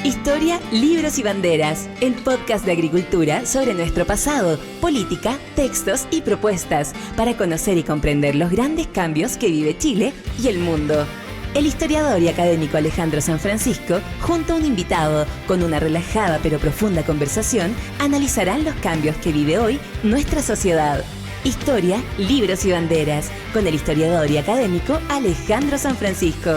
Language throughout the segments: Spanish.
Historia, libros y banderas, el podcast de agricultura sobre nuestro pasado, política, textos y propuestas para conocer y comprender los grandes cambios que vive Chile y el mundo. El historiador y académico Alejandro San Francisco, junto a un invitado, con una relajada pero profunda conversación, analizarán los cambios que vive hoy nuestra sociedad. Historia, libros y banderas, con el historiador y académico Alejandro San Francisco.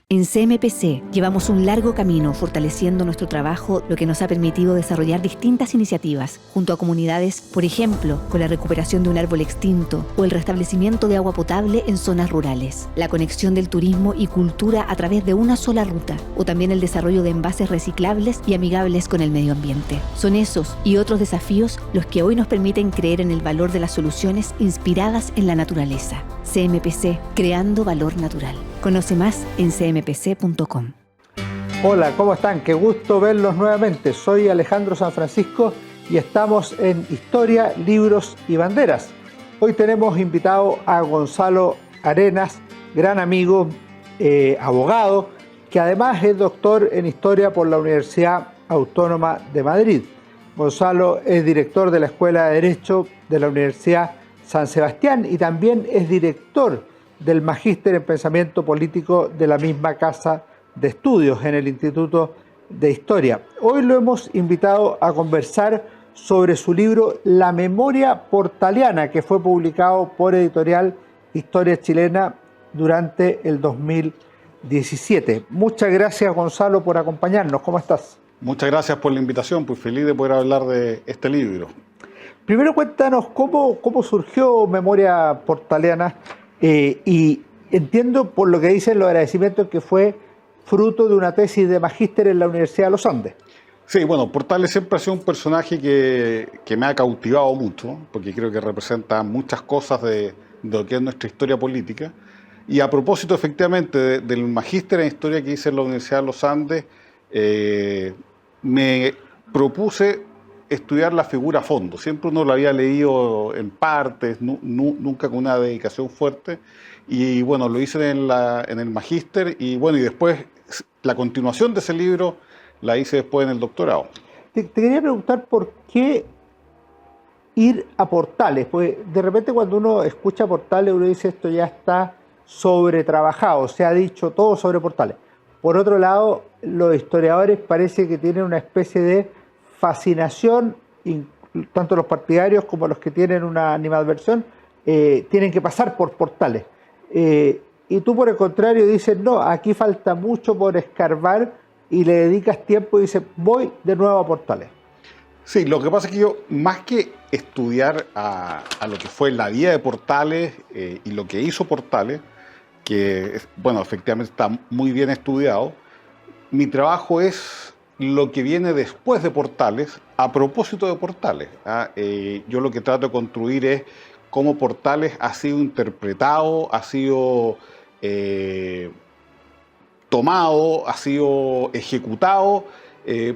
En CMPC llevamos un largo camino fortaleciendo nuestro trabajo, lo que nos ha permitido desarrollar distintas iniciativas junto a comunidades, por ejemplo, con la recuperación de un árbol extinto o el restablecimiento de agua potable en zonas rurales, la conexión del turismo y cultura a través de una sola ruta, o también el desarrollo de envases reciclables y amigables con el medio ambiente. Son esos y otros desafíos los que hoy nos permiten creer en el valor de las soluciones inspiradas en la naturaleza. CMPC, creando valor natural. Conoce más en cmpc.com. Hola, ¿cómo están? Qué gusto verlos nuevamente. Soy Alejandro San Francisco y estamos en Historia, Libros y Banderas. Hoy tenemos invitado a Gonzalo Arenas, gran amigo, abogado, que además es doctor en Historia por la Universidad Autónoma de Madrid. Gonzalo es director de la Escuela de Derecho de la Universidad San Sebastián y también es director del Magíster en Pensamiento Político de la misma Casa de Estudios en el Instituto de Historia. Hoy lo hemos invitado a conversar sobre su libro La Memoria Portaliana, que fue publicado por Editorial Historia Chilena durante el 2017. Muchas gracias, Gonzalo, por acompañarnos. ¿Cómo estás? Muchas gracias por la invitación, pues feliz de poder hablar de este libro. Primero cuéntanos cómo surgió Memoria Portaliana y entiendo por lo que dicen los agradecimientos que fue fruto de una tesis de magíster en la Universidad de los Andes. Sí, bueno, Portales siempre ha sido un personaje que me ha cautivado mucho, porque creo que representa muchas cosas de lo que es nuestra historia política. Y a propósito, efectivamente, del magíster en historia que hice en la Universidad de los Andes, me propuse estudiar la figura a fondo. Siempre uno lo había leído en partes, nunca con una dedicación fuerte. Y bueno, lo hice en el magíster y bueno, y después la continuación de ese libro la hice después en el doctorado. Te quería preguntar por qué ir a Portales, pues de repente cuando uno escucha Portales uno dice esto ya está sobretrabajado, se ha dicho todo sobre Portales. Por otro lado, los historiadores parece que tienen una especie de fascinación, tanto los partidarios como los que tienen una animadversión, tienen que pasar por Portales. Y tú, por el contrario, dices, no, aquí falta mucho por escarbar y le dedicas tiempo y dices, voy de nuevo a Portales. Sí, lo que pasa es que yo, más que estudiar a lo que fue la vida de Portales y lo que hizo Portales, que, bueno, efectivamente está muy bien estudiado, mi trabajo es lo que viene después de Portales, a propósito de Portales. Yo lo que trato de construir es cómo Portales ha sido interpretado, ha sido tomado, ha sido ejecutado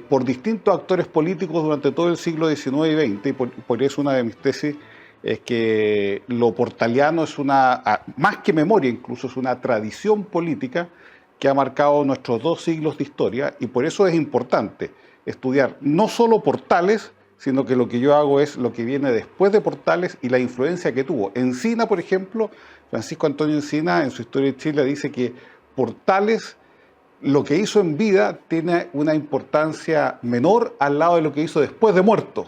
por distintos actores políticos durante todo el siglo XIX y XX, y por eso una de mis tesis es que lo portaliano es más que memoria incluso, es una tradición política que ha marcado nuestros 2 siglos de historia, y por eso es importante estudiar no solo Portales, sino que lo que yo hago es lo que viene después de Portales y la influencia que tuvo. Encina, por ejemplo, Francisco Antonio Encina, en su Historia de Chile, dice que Portales, lo que hizo en vida, tiene una importancia menor al lado de lo que hizo después de muerto,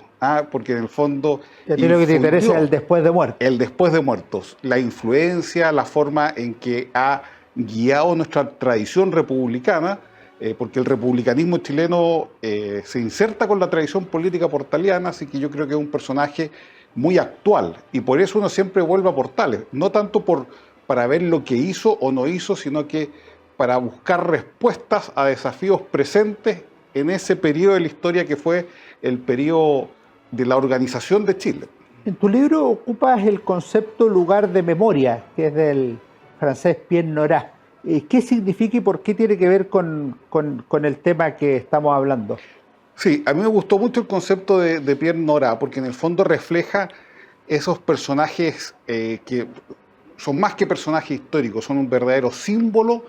porque en el fondo... ¿Y a ti lo que te interesa es el después de muerto? El después de muertos, la influencia, la forma en que ha guiado nuestra tradición republicana, porque el republicanismo chileno se inserta con la tradición política portaliana, así que yo creo que es un personaje muy actual, y por eso uno siempre vuelve a Portales, no tanto para ver lo que hizo o no hizo, sino que para buscar respuestas a desafíos presentes en ese periodo de la historia que fue el periodo de la organización de Chile. En tu libro ocupas el concepto lugar de memoria, que es del francés Pierre Nora. ¿Qué significa y por qué tiene que ver con el tema que estamos hablando? Sí, a mí me gustó mucho el concepto de Pierre Nora, porque en el fondo refleja esos personajes que son más que personajes históricos, son un verdadero símbolo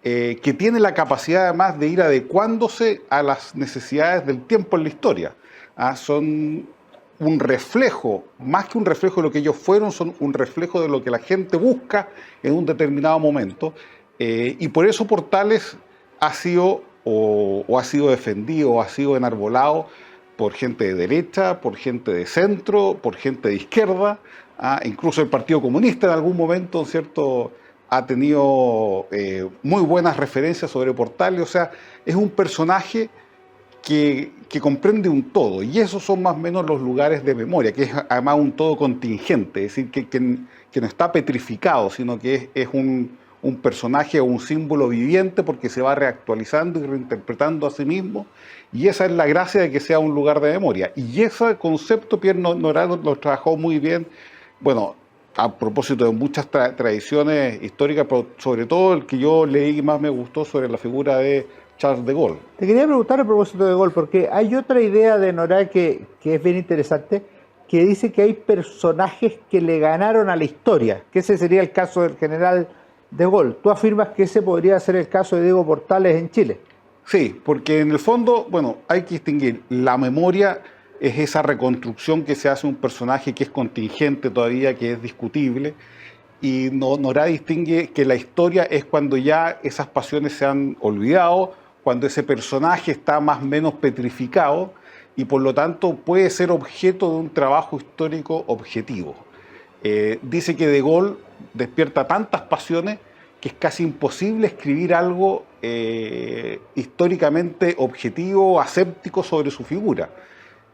que tiene la capacidad además de ir adecuándose a las necesidades del tiempo en la historia. Son un reflejo, más que un reflejo de lo que ellos fueron, son un reflejo de lo que la gente busca en un determinado momento. Y por eso Portales ha sido o ha sido defendido o ha sido enarbolado por gente de derecha, por gente de centro, por gente de izquierda, incluso el Partido Comunista en algún momento, ¿cierto?, ha tenido muy buenas referencias sobre Portales. O sea, es un personaje que comprende un todo, y esos son más o menos los lugares de memoria, que es además un todo contingente, es decir, que no está petrificado, sino que es un personaje o un símbolo viviente porque se va reactualizando y reinterpretando a sí mismo, y esa es la gracia de que sea un lugar de memoria. Y ese concepto Pierre Nora lo trabajó muy bien, bueno, a propósito de muchas tradiciones históricas, pero sobre todo el que yo leí y más me gustó sobre la figura de Charles de Gaulle. Te quería preguntar a propósito de Gaulle, porque hay otra idea de Nora que es bien interesante, que dice que hay personajes que le ganaron a la historia, que ese sería el caso del general de Gaulle. ¿Tú afirmas que ese podría ser el caso de Diego Portales en Chile? Sí, porque en el fondo, bueno, hay que distinguir. La memoria es esa reconstrucción que se hace de un personaje que es contingente todavía, que es discutible, y Nora distingue que la historia es cuando ya esas pasiones se han olvidado, cuando ese personaje está más o menos petrificado y por lo tanto puede ser objeto de un trabajo histórico objetivo. Dice que De Gaulle despierta tantas pasiones que es casi imposible escribir algo históricamente objetivo, aséptico sobre su figura.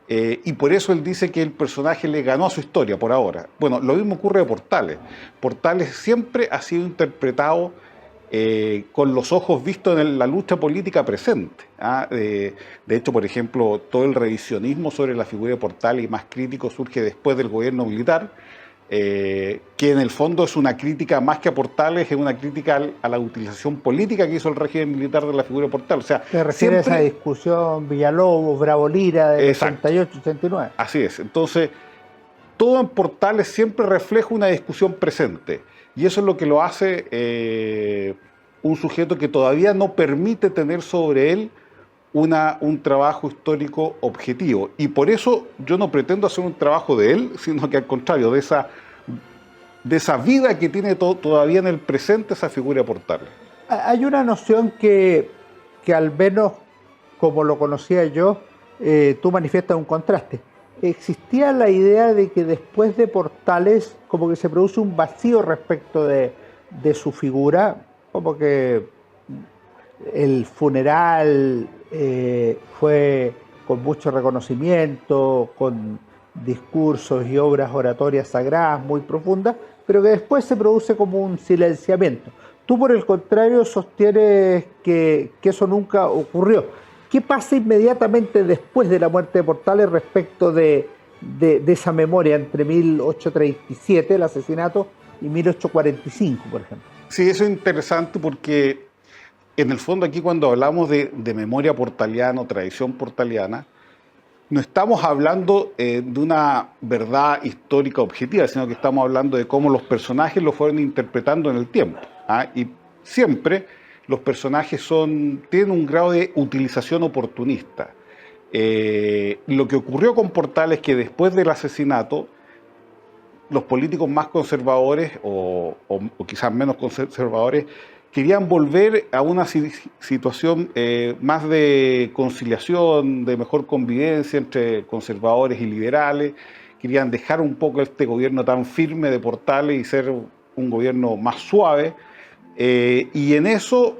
Y por eso él dice que el personaje le ganó a su historia por ahora. Bueno, lo mismo ocurre de Portales. Portales siempre ha sido interpretado con los ojos vistos en la lucha política presente. De hecho, por ejemplo, todo el revisionismo sobre la figura de Portales y más crítico surge después del gobierno militar, que en el fondo es una crítica más que a Portales, es una crítica a la utilización política que hizo el régimen militar de la figura de Portales. O sea, ¿te refieres a esa discusión Villalobos, Bravo Lira de 88-89? Así es. Entonces, todo en Portales siempre refleja una discusión presente. Y eso es lo que lo hace un sujeto que todavía no permite tener sobre él un trabajo histórico objetivo. Y por eso yo no pretendo hacer un trabajo de él, sino que al contrario, de esa vida que tiene todavía en el presente esa figura de Portales. Hay una noción que al menos como lo conocía yo, tú manifiestas un contraste. Existía la idea de que después de Portales como que se produce un vacío respecto de su figura, como que el funeral fue con mucho reconocimiento, con discursos y obras oratorias sagradas muy profundas, pero que después se produce como un silenciamiento. Tú, por el contrario, sostienes que eso nunca ocurrió. ¿Qué pasa inmediatamente después de la muerte de Portales respecto de esa memoria entre 1837, el asesinato, y 1845, por ejemplo? Sí, eso es interesante porque en el fondo aquí cuando hablamos de memoria portaliana o tradición portaliana, no estamos hablando de una verdad histórica objetiva, sino que estamos hablando de cómo los personajes lo fueron interpretando en el tiempo. Y siempre los personajes tienen un grado de utilización oportunista. Lo que ocurrió con Portales es que después del asesinato, los políticos más conservadores o quizás menos conservadores querían volver a una situación más de conciliación, de mejor convivencia entre conservadores y liberales. Querían dejar un poco este gobierno tan firme de Portales y ser un gobierno más suave. Y en eso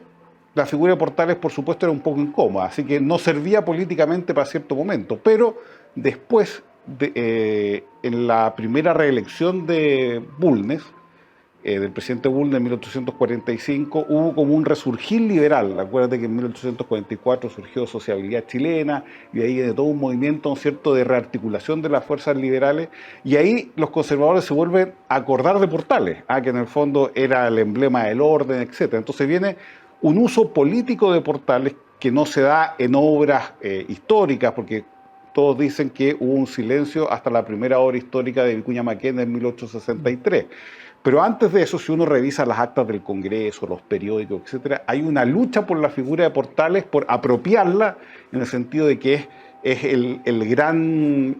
la figura de Portales, por supuesto, era un poco incómoda, así que no servía políticamente para cierto momento. Pero después, en la primera reelección de Bulnes, del presidente Bulnes en 1845, hubo como un resurgir liberal. Acuérdate que en 1844 surgió Sociabilidad Chilena y de ahí de todo un movimiento, ¿no es cierto?, de rearticulación de las fuerzas liberales, y ahí los conservadores se vuelven a acordar de Portales, que en el fondo era el emblema del orden, etc. Entonces viene un uso político de Portales que no se da en obras históricas, porque todos dicen que hubo un silencio hasta la primera obra histórica de Vicuña Maquena en 1863. Pero antes de eso, si uno revisa las actas del Congreso, los periódicos, etcétera, hay una lucha por la figura de Portales, por apropiarla, en el sentido de que es el gran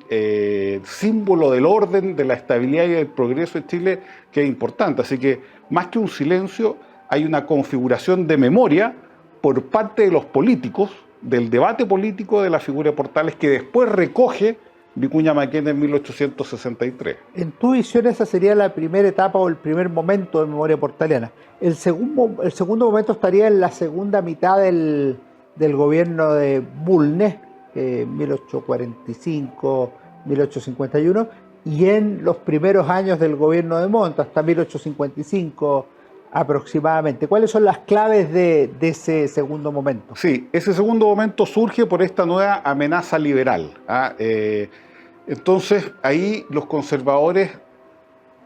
símbolo del orden, de la estabilidad y del progreso de Chile, que es importante. Así que, más que un silencio, hay una configuración de memoria por parte de los políticos, del debate político de la figura de Portales, que después recoge Vicuña Maquena en 1863. En tu visión, esa sería la primera etapa o el primer momento de memoria portaliana. El segundo momento estaría en la segunda mitad del gobierno de Bulnes, 1845, 1851, y en los primeros años del gobierno de Montt, hasta 1855 aproximadamente. ¿Cuáles son las claves de ese segundo momento? Sí, ese segundo momento surge por esta nueva amenaza liberal. Entonces, ahí los conservadores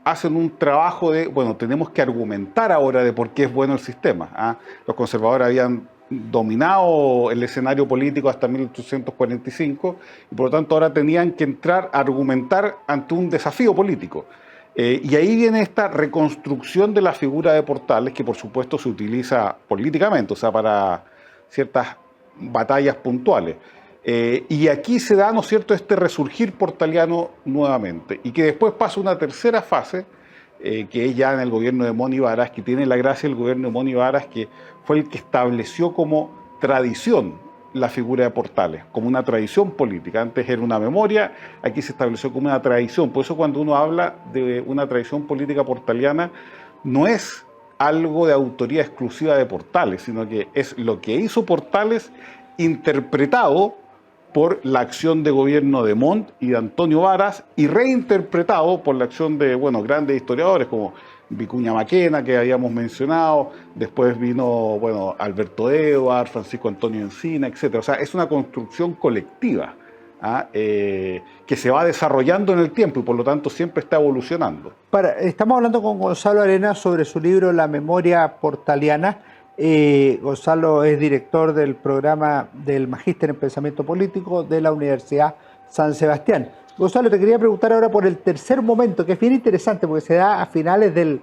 hacen un trabajo de, bueno, tenemos que argumentar ahora de por qué es bueno el sistema. Los conservadores habían dominado el escenario político hasta 1845 y por lo tanto ahora tenían que entrar a argumentar ante un desafío político. Y ahí viene esta reconstrucción de la figura de Portales, que por supuesto se utiliza políticamente, o sea, para ciertas batallas puntuales. Y aquí se da, ¿no es cierto?, este resurgir portaliano nuevamente, y que después pasa una tercera fase, que es ya en el gobierno de Montt y Varas, que tiene la gracia del gobierno de Montt y Varas, que fue el que estableció como tradición la figura de Portales, como una tradición política. Antes era una memoria, aquí se estableció como una tradición. Por eso cuando uno habla de una tradición política portaliana, no es algo de autoría exclusiva de Portales, sino que es lo que hizo Portales interpretado por la acción de gobierno de Montt y de Antonio Varas y reinterpretado por la acción de, bueno, grandes historiadores como Vicuña Maquena, que habíamos mencionado, después vino, bueno, Alberto Edward, Francisco Antonio Encina, etc. O sea, es una construcción colectiva que se va desarrollando en el tiempo y por lo tanto siempre está evolucionando. Estamos hablando con Gonzalo Arenas sobre su libro La memoria portaliana. Gonzalo es director del programa del Magíster en Pensamiento Político de la Universidad San Sebastián. Gonzalo, te quería preguntar ahora por el tercer momento, que es bien interesante porque se da a finales del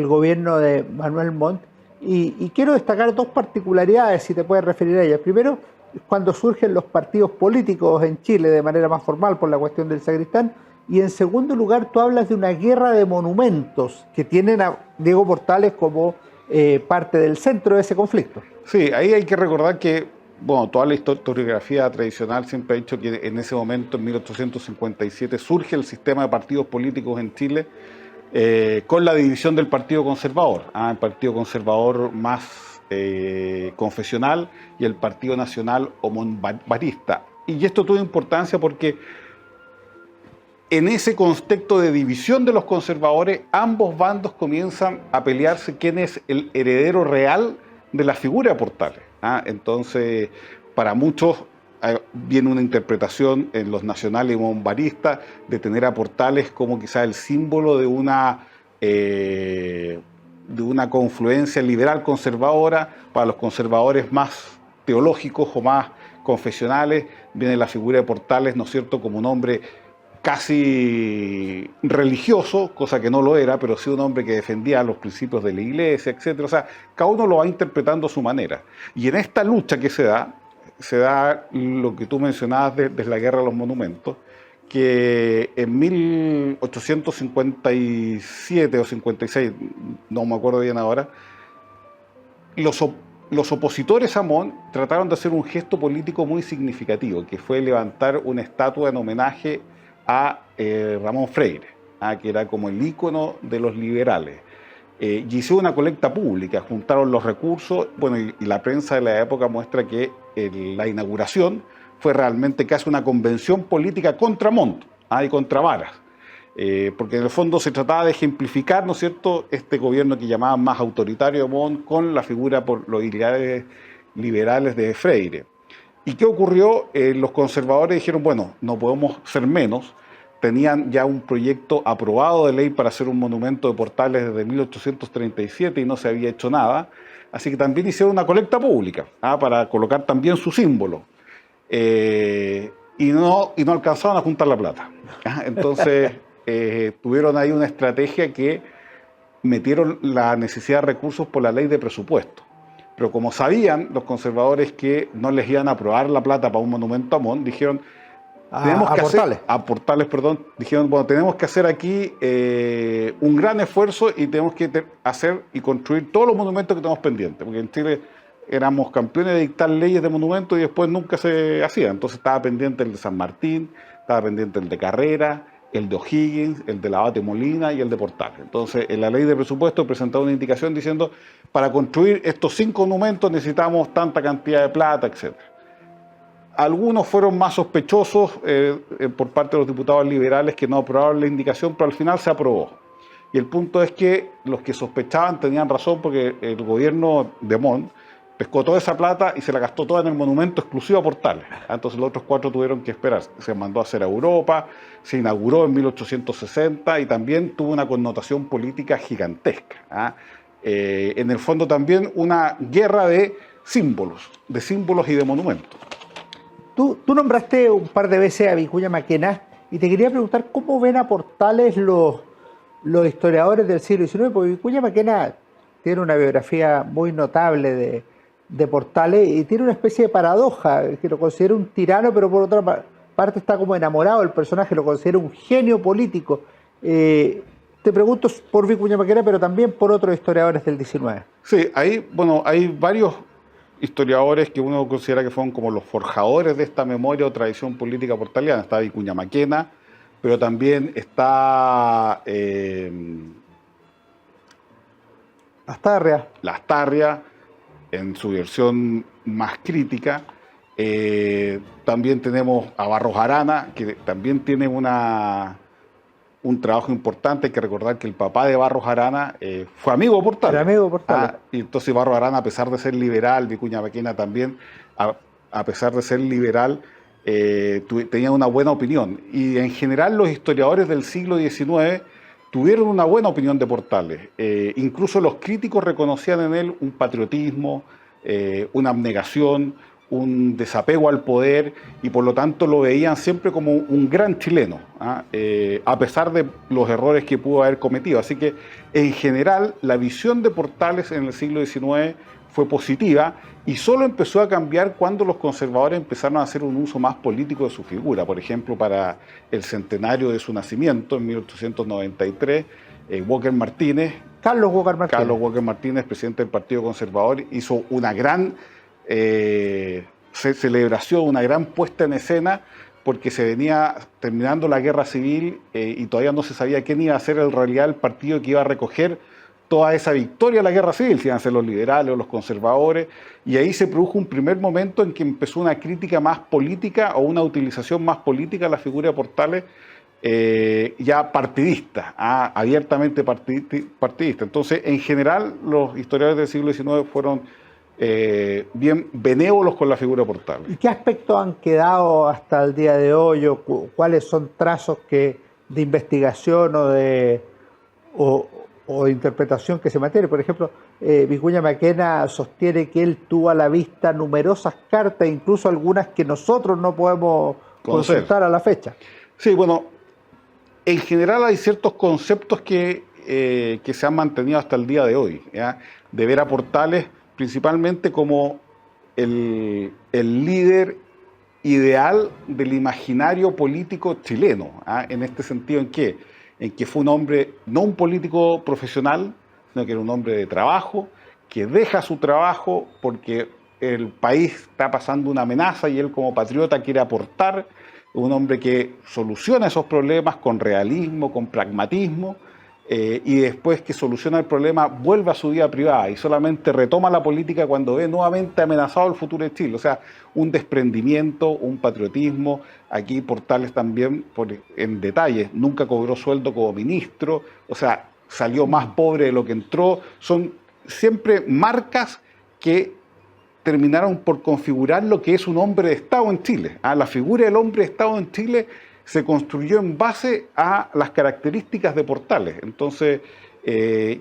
gobierno de Manuel Montt, y quiero destacar dos particularidades, si te puedes referir a ellas. Primero, cuando surgen los partidos políticos en Chile de manera más formal por la cuestión del Sacristán, y en segundo lugar, tú hablas de una guerra de monumentos que tienen a Diego Portales como parte del centro de ese conflicto. Sí, ahí hay que recordar que, bueno, toda la historiografía tradicional siempre ha dicho que en ese momento, en 1857, surge el sistema de partidos políticos en Chile con la división del Partido Conservador, el Partido Conservador más confesional y el Partido Nacional o monbarista. Y esto tuvo importancia porque en ese contexto de división de los conservadores, ambos bandos comienzan a pelearse quién es el heredero real de la figura de Portales. Entonces, para muchos viene una interpretación en los nacionales y monbaristas de tener a Portales como quizá el símbolo de una confluencia liberal conservadora. Para los conservadores más teológicos o más confesionales viene la figura de Portales, ¿no es cierto?, como un hombre casi religioso, cosa que no lo era, pero sí un hombre que defendía los principios de la iglesia, etc. O sea, cada uno lo va interpretando a su manera. Y en esta lucha que se da lo que tú mencionabas de la guerra de los monumentos, que en 1857 o 56, no me acuerdo bien ahora, los opositores a Montt trataron de hacer un gesto político muy significativo, que fue levantar una estatua en homenaje a Ramón Freire, que era como el ícono de los liberales. Y hicieron una colecta pública, juntaron los recursos, bueno, y la prensa de la época muestra que la inauguración fue realmente casi una convención política contra Montt y contra Varas, porque en el fondo se trataba de ejemplificar, ¿no es cierto?, este gobierno que llamaban más autoritario de Montt con la figura por los ideales liberales de Freire. ¿Y qué ocurrió? Los conservadores dijeron, bueno, no podemos ser menos. Tenían ya un proyecto aprobado de ley para hacer un monumento de Portales desde 1837 y no se había hecho nada. Así que también hicieron una colecta pública para colocar también su símbolo. Y no alcanzaron a juntar la plata. Entonces tuvieron ahí una estrategia que metieron la necesidad de recursos por la ley de presupuesto. Pero como sabían los conservadores que no les iban a aprobar la plata para un monumento a Montt, dijeron, tenemos que hacer, a Portales, perdón, dijeron, bueno, tenemos que hacer aquí un gran esfuerzo y tenemos que hacer y construir todos los monumentos que tenemos pendientes, porque en Chile éramos campeones de dictar leyes de monumentos y después nunca se hacía. Entonces estaba pendiente el de San Martín, estaba pendiente el de Carrera, el de O'Higgins, el de la Abate Molina y el de Portales. Entonces, en la ley de presupuesto presentaba una indicación diciendo, para construir estos 5 monumentos necesitamos tanta cantidad de plata, etc. Algunos fueron más sospechosos por parte de los diputados liberales que no aprobaron la indicación, pero al final se aprobó. Y el punto es que los que sospechaban tenían razón porque el gobierno de Montt pescó toda esa plata y se la gastó toda en el monumento exclusivo a Portales. Entonces los otros 4 tuvieron que esperar. Se mandó a hacer a Europa, se inauguró en 1860 y también tuvo una connotación política gigantesca. En el fondo también una guerra de símbolos y de monumentos. Tú nombraste un par de veces a Vicuña Maquena y te quería preguntar cómo ven a Portales los historiadores del siglo XIX, porque Vicuña Maquena tiene una biografía muy notable de Portales y tiene una especie de paradoja, que lo considera un tirano, pero por otra parte está como enamorado del personaje, lo considera un genio político. Te pregunto por Vicuña Maquena, pero también por otros historiadores del XIX. Sí, hay varios historiadores que uno considera que fueron como los forjadores de esta memoria o tradición política portaliana. Está Vicuña Maquena, pero también está Lastarria, en su versión más crítica. También tenemos a Barros Arana, que también tiene un trabajo importante. Hay que recordar que el papá de Barros Arana fue amigo de Portales. Era amigo de Portales. Y entonces Barros Arana, a pesar de ser liberal, Vicuña Maquena también, a pesar de ser liberal, tenía una buena opinión. Y en general los historiadores del siglo XIX tuvieron una buena opinión de Portales. Incluso los críticos reconocían en él un patriotismo, una abnegación, un desapego al poder, y por lo tanto lo veían siempre como un gran chileno, a pesar de los errores que pudo haber cometido. Así que en general la visión de Portales en el siglo XIX fue positiva y solo empezó a cambiar cuando los conservadores empezaron a hacer un uso más político de su figura. Por ejemplo, para el centenario de su nacimiento en 1893, Carlos Walker Martínez, presidente del Partido Conservador, hizo una gran celebración, una gran puesta en escena, porque se venía terminando la guerra civil y todavía no se sabía quién iba a ser en realidad el partido que iba a recoger toda esa victoria de la guerra civil, si iban a ser los liberales o los conservadores, y ahí se produjo un primer momento en que empezó una crítica más política o una utilización más política de la figura de Portales, ya partidista, abiertamente partidista. Entonces, en general, los historiadores del siglo XIX fueron bien benévolos con la figura de Portales. ¿Y qué aspectos han quedado hasta el día de hoy? ¿O cuáles son trazos de investigación o de interpretación que se mantiene? Por ejemplo, Vicuña Maquena sostiene que él tuvo a la vista numerosas cartas, incluso algunas que nosotros no podemos consultar a la fecha. Sí, bueno, en general hay ciertos conceptos que se han mantenido hasta el día de hoy, ¿ya? De ver a Portales principalmente como el líder ideal del imaginario político chileno, en este sentido, ¿en que fue un hombre, no un político profesional, sino que era un hombre de trabajo, que deja su trabajo porque el país está pasando una amenaza y él como patriota quiere aportar, un hombre que soluciona esos problemas con realismo, con pragmatismo, y después que soluciona el problema vuelve a su vida privada y solamente retoma la política cuando ve nuevamente amenazado el futuro de Chile. O sea, un desprendimiento, un patriotismo. Aquí Portales también, en detalle, nunca cobró sueldo como ministro, o sea, salió más pobre de lo que entró. Son siempre marcas que terminaron por configurar lo que es un hombre de Estado en Chile. La figura del hombre de Estado en Chile se construyó en base a las características de Portales. Entonces,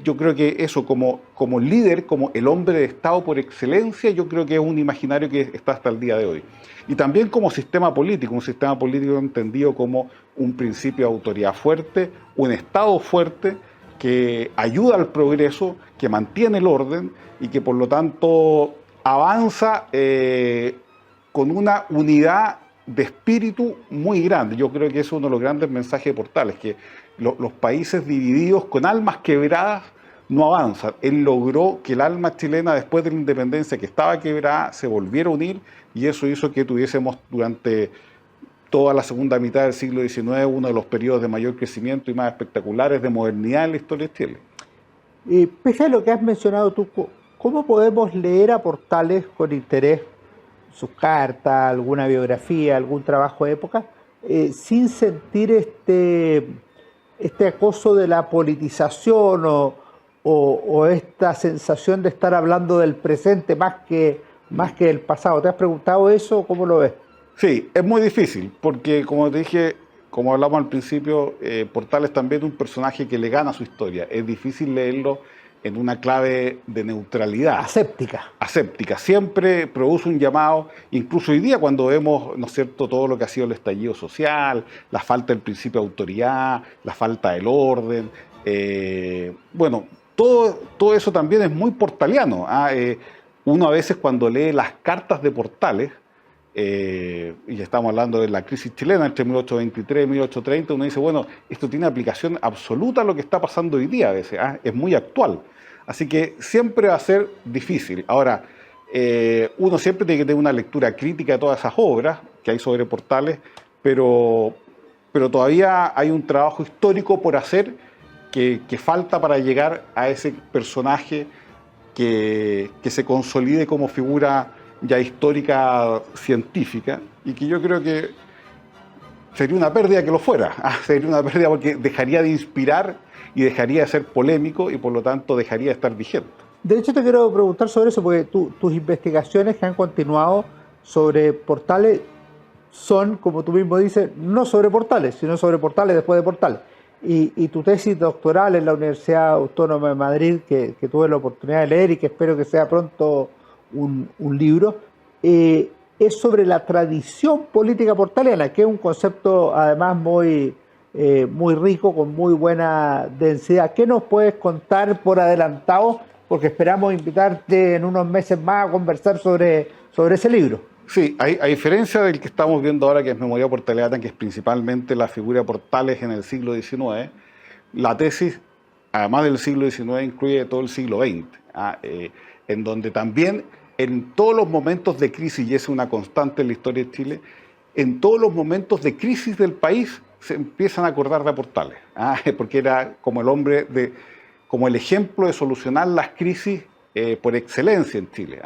yo creo que eso como líder, como el hombre de Estado por excelencia, yo creo que es un imaginario que está hasta el día de hoy. Y también como sistema político, un sistema político entendido como un principio de autoridad fuerte, un Estado fuerte, que ayuda al progreso, que mantiene el orden y que por lo tanto avanza con una unidad de espíritu muy grande. Yo creo que es uno de los grandes mensajes de Portales, que los países divididos con almas quebradas no avanzan. Él logró que el alma chilena, después de la independencia que estaba quebrada, se volviera a unir, y eso hizo que tuviésemos durante toda la segunda mitad del siglo XIX uno de los periodos de mayor crecimiento y más espectaculares de modernidad en la historia de Chile. Pese a lo que has mencionado tú, ¿cómo podemos leer a Portales con interés sus cartas, alguna biografía, algún trabajo de época, sin sentir este acoso de la politización o esta sensación de estar hablando del presente más que del pasado? ¿Te has preguntado eso? ¿Cómo lo ves? Sí, es muy difícil, porque como te dije, como hablamos al principio, Portales también es un personaje que le gana su historia. Es difícil leerlo en una clave de neutralidad. Aséptica. Siempre produce un llamado, incluso hoy día cuando vemos, ¿no es cierto?, todo lo que ha sido el estallido social, la falta del principio de autoridad, la falta del orden. Bueno, todo eso también es muy portaliano. Uno a veces cuando lee las cartas de Portales, y estamos hablando de la crisis chilena entre 1823 y 1830, uno dice, bueno, esto tiene aplicación absoluta a lo que está pasando hoy día a veces, es muy actual. Así que siempre va a ser difícil. Ahora, uno siempre tiene que tener una lectura crítica de todas esas obras que hay sobre Portales, pero todavía hay un trabajo histórico por hacer que falta para llegar a ese personaje que se consolide como figura ya histórica, científica, y que yo creo que sería una pérdida que lo fuera. Sería una pérdida porque dejaría de inspirar y dejaría de ser polémico y por lo tanto dejaría de estar vigente. De hecho te quiero preguntar sobre eso, porque tus investigaciones que han continuado sobre Portales son, como tú mismo dices, no sobre Portales, sino sobre Portales después de Portales. Y tu tesis doctoral en la Universidad Autónoma de Madrid, que tuve la oportunidad de leer y que espero que sea pronto un libro, es sobre la tradición política portaliana, que es un concepto además muy rico, con muy buena densidad. ¿Qué nos puedes contar por adelantado? Porque esperamos invitarte en unos meses más a conversar sobre ese libro. Sí, a diferencia del que estamos viendo ahora, que es Memoria Portaliana, que es principalmente la figura de Portales en el siglo XIX, la tesis, además del siglo XIX, incluye todo el siglo XX, en donde también en todos los momentos de crisis, y es una constante en la historia de Chile, en todos los momentos de crisis del país se empiezan a acordar de Portales, porque era como el hombre, como el ejemplo de solucionar las crisis por excelencia en Chile.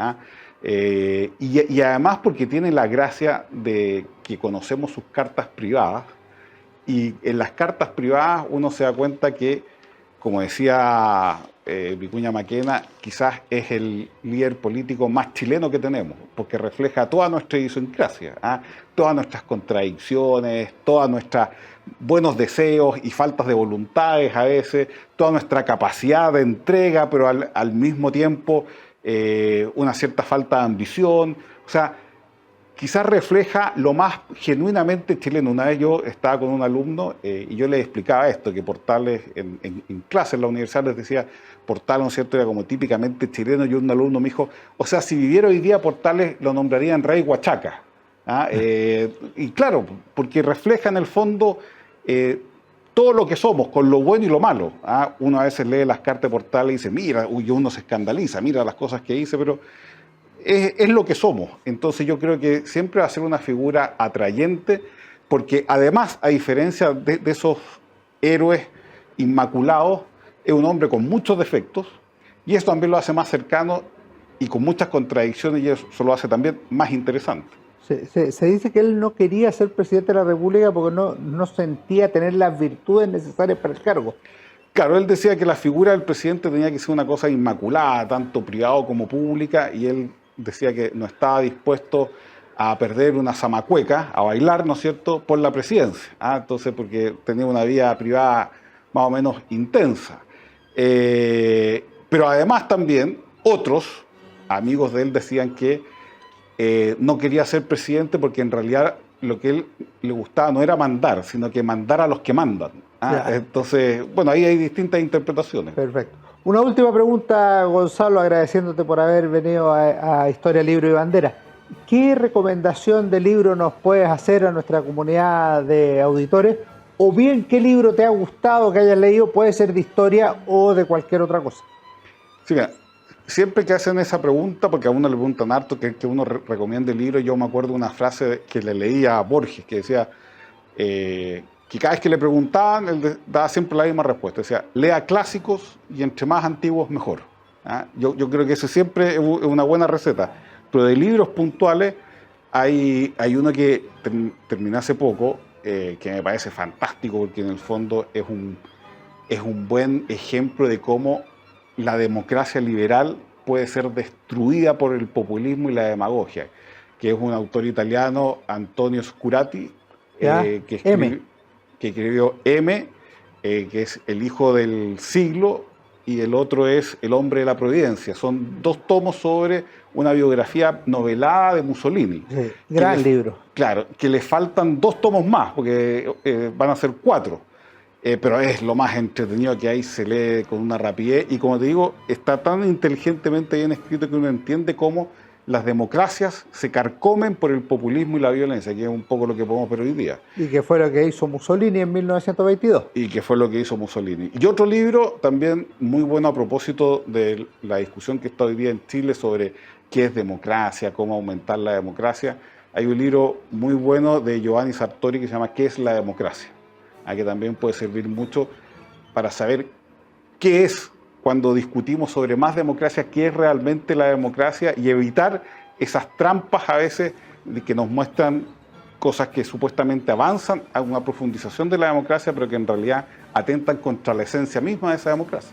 Y además porque tiene la gracia de que conocemos sus cartas privadas, y en las cartas privadas uno se da cuenta que, como decía Vicuña Maquena, quizás es el líder político más chileno que tenemos, porque refleja toda nuestra idiosincrasia, todas nuestras contradicciones, todos nuestros buenos deseos y faltas de voluntades a veces, toda nuestra capacidad de entrega, pero al mismo tiempo una cierta falta de ambición. O sea, quizás refleja lo más genuinamente chileno. Una vez yo estaba con un alumno y yo le explicaba esto, que Portales en clase en la universidad les decía, Portales, ¿no es cierto?, era como típicamente chileno, y un alumno me dijo, o sea, si viviera hoy día Portales lo nombrarían Rey Huachaca. Y claro, porque refleja en el fondo todo lo que somos, con lo bueno y lo malo. Uno a veces lee las cartas de Portales y dice, mira, y uno se escandaliza, mira las cosas que hice, pero es lo que somos. Entonces yo creo que siempre va a ser una figura atrayente, porque además, a diferencia de esos héroes inmaculados, es un hombre con muchos defectos, y eso también lo hace más cercano y con muchas contradicciones, y eso lo hace también más interesante. Se dice que él no quería ser presidente de la República porque no sentía tener las virtudes necesarias para el cargo. Claro, él decía que la figura del presidente tenía que ser una cosa inmaculada, tanto privado como pública, y él decía que no estaba dispuesto a perder una zamacueca, a bailar, ¿no es cierto?, por la presidencia. Entonces, porque tenía una vida privada más o menos intensa. Pero además también otros amigos de él decían que no quería ser presidente porque en realidad lo que él le gustaba no era mandar, sino que mandar a los que mandan. Entonces, bueno, ahí hay distintas interpretaciones. Perfecto. Una última pregunta, Gonzalo, agradeciéndote por haber venido a Historia, Libro y Bandera. ¿Qué recomendación de libro nos puedes hacer a nuestra comunidad de auditores? O bien, ¿qué libro te ha gustado que hayas leído? Puede ser de historia o de cualquier otra cosa. Sí, mira, siempre que hacen esa pregunta, porque a uno le preguntan harto que uno recomiende el libro, yo me acuerdo de una frase que le leía a Borges, que decía que cada vez que le preguntaban, él daba siempre la misma respuesta. Decía, lea clásicos y entre más antiguos mejor. Yo creo que eso siempre es una buena receta. Pero de libros puntuales, hay uno que terminé hace poco, que me parece fantástico, porque en el fondo es un buen ejemplo de cómo la democracia liberal puede ser destruida por el populismo y la demagogia, que es un autor italiano, Antonio Scurati, que escribió M, que es El hijo del siglo, y el otro es El hombre de la providencia. Son 2 tomos sobre una biografía novelada de Mussolini. Sí, gran libro. Claro, que le faltan 2 tomos más, porque van a ser 4. Pero es lo más entretenido que hay, se lee con una rapidez, y como te digo, está tan inteligentemente bien escrito que uno entiende cómo las democracias se carcomen por el populismo y la violencia, que es un poco lo que podemos ver hoy día. Y que fue lo que hizo Mussolini en 1922. Y que fue lo que hizo Mussolini. Y otro libro también muy bueno a propósito de la discusión que está hoy día en Chile sobre qué es democracia, cómo aumentar la democracia. Hay un libro muy bueno de Giovanni Sartori que se llama ¿Qué es la democracia? Que también puede servir mucho para saber qué es, cuando discutimos sobre más democracia, qué es realmente la democracia, y evitar esas trampas a veces que nos muestran cosas que supuestamente avanzan a una profundización de la democracia, pero que en realidad atentan contra la esencia misma de esa democracia.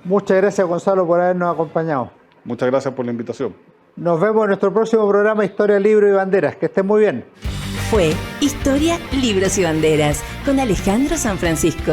Muchas gracias, Gonzalo, por habernos acompañado. Muchas gracias por la invitación. Nos vemos en nuestro próximo programa Historia, Libro y Banderas. Que estén muy bien. Fue Historia, Libros y Banderas con Alejandro Sanfrancisco.